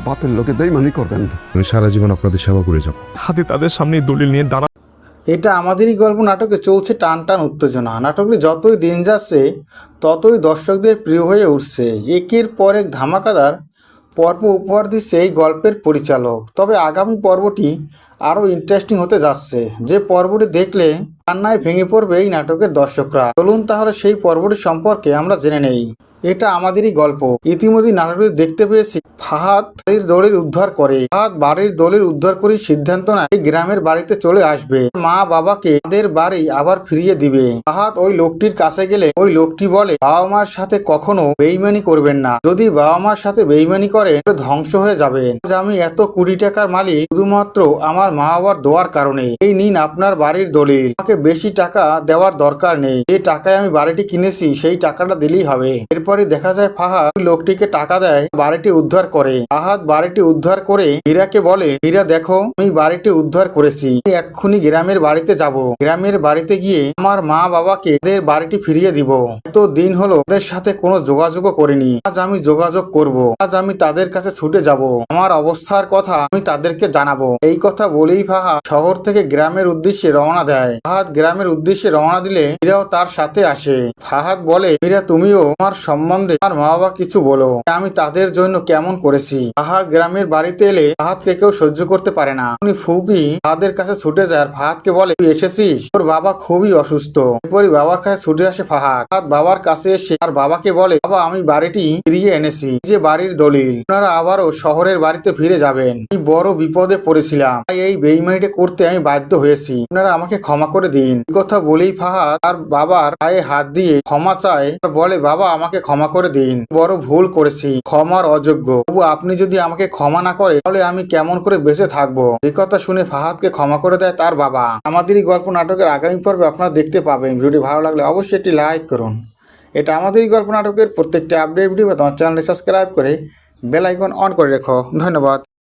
বাপের লোকে বেইমানি করবেন না। আমি সারা জীবন আপনাদের সেবা করে যাব। হাতে তাদের সামনে দলিল নিয়ে দাঁড়া। এটা আমাদেরই গল্প নাটকে চলছে টান টান উত্তেজনা। নাটকটি যতই দিন যাচ্ছে ততই দর্শকদের প্রিয় হয়ে উঠছে। একের পর এক ধামাকাদার পর্ব উপহার দিচ্ছে এই গল্পের পরিচালক। তবে আগামী পর্বটি আরও ইন্টারেস্টিং হতে যাচ্ছে, যে পর্বটি দেখলে কান্নায় ভেঙে পড়বে এই নাটকের দর্শকরা। চলুন তাহলে সেই পর্বটি সম্পর্কে আমরা জেনে নেই। এটা আমাদেরই গল্প। ইতিমধ্যে নাটকটি দেখতে পেয়েছি ফাহাদ বাড়ির দলিল উদ্ধার করে। ফাহাদ বাড়ির দলিল উদ্ধার করে সিদ্ধান্ত নেয় এই গ্রামের বাড়িতে চলে আসবে, মা বাবাকে তাদের বাড়ি আবার ফিরিয়ে দিবে। ফাহাদ ওই লোকটির কাছে গেলে ওই লোকটি বলে, বাবা মার সাথে কখনো বেইমানি করবেন না। যদি বাবা মার সাথে বেইমানি করেন ধ্বংস হয়ে যাবেন। আজ আমি এত কোটি টাকার মালিক শুধুমাত্র আমার মা বাবার দোয়ার কারণে। এই নিন আপনার বাড়ির দলিল। আমাকে বেশি টাকা দেওয়ার দরকার নেই। যে টাকায় আমি বাড়িটি কিনেছি সেই টাকাটা দিলেই হবে। এরপরে দেখা যায় ফাহাদ লোকটিকে টাকা দেয়, বাড়িটি উদ্ধার করে। ফাহাদ বাড়িটি উদ্ধার করে হীরাকে বলে, হীরা দেখো আমি বাড়িটি উদ্ধার করেছি, আমি এক্ষুনি গ্রামের বাড়িতে যাব। গ্রামের বাড়িতে গিয়ে আমার মা বাবাকে তাদের বাড়িটি ফিরিয়ে দিব। এত দিন হলো তাদের সাথে কোনো যোগাযোগও করিনি, আজ আমি যোগাযোগ করব। আজ আমি তাদের কাছে ছুটে যাব, আমার অবস্থার কথা আমি তাদেরকে জানাবো। এই কথা বলেই ফাহাদ শহর থেকে গ্রামের উদ্দেশ্যে রওনা দেয়। ফাহাদ গ্রামের উদ্দেশ্যে রওনা দিলে হীরাও তার সাথে আসে। ফাহাদ বলে, হীরা তুমিও আমার সম্বন্ধে আমার মা বাবা কিছু বলো, আমি তাদের জন্য কেমন করেছি। ফাহাদ গ্রামের বাড়িতে এলে ফাহাদকে কেউ সহ্য করতে পারে না। উনি ফুপি ফাহাদের কাছে ছুটে যায় আর ফাহাদকে বলে, তুই এসেছিস, তোর বাবা খুবই অসুস্থ। এরপরই বাবার কাছে ছুটে আসে ফাহাদ। ফাহাদ বাবার কাছে এসে আর বাবাকে বলে, বাবা আমি বাড়িটি ফিরিয়ে এনেছি, যে বাড়ির দলিল। আপনারা আবারও শহরের বাড়িতে ফিরে যাবেন। আমি বড় বিপদে পড়েছিলাম, তাই এই বেইমানিটা করতে আমি বাধ্য হয়েছি, আপনারা আমাকে ক্ষমা করে দিন। এই কথা বলেই ফাহাদ তার বাবার গায়ে হাত দিয়ে ক্ষমা চায় আর বলে, বাবা আমাকে ক্ষমা করে দিন, বড় ভুল করেছি, ক্ষমার অযোগ্য। তবু আপনি যদি আমাকে ক্ষমা না করে তাহলে আমি কেমন করে বেঁচে থাকবো। এই কথা শুনে ফাহাদকে ক্ষমা করে দেয় তার বাবা। আমাদেরই গল্প নাটকের আগামী পর্বে আপনারা দেখতে পাবেন। ভিডিওটি ভালো লাগলে অবশ্যই একটি লাইক করুন। এটা আমাদেরই গল্প নাটকের প্রত্যেকটি আপডেট ভিডিও তোমার চ্যানেলটি সাবস্ক্রাইব করে বেল আইকন অন করে রেখো। ধন্যবাদ।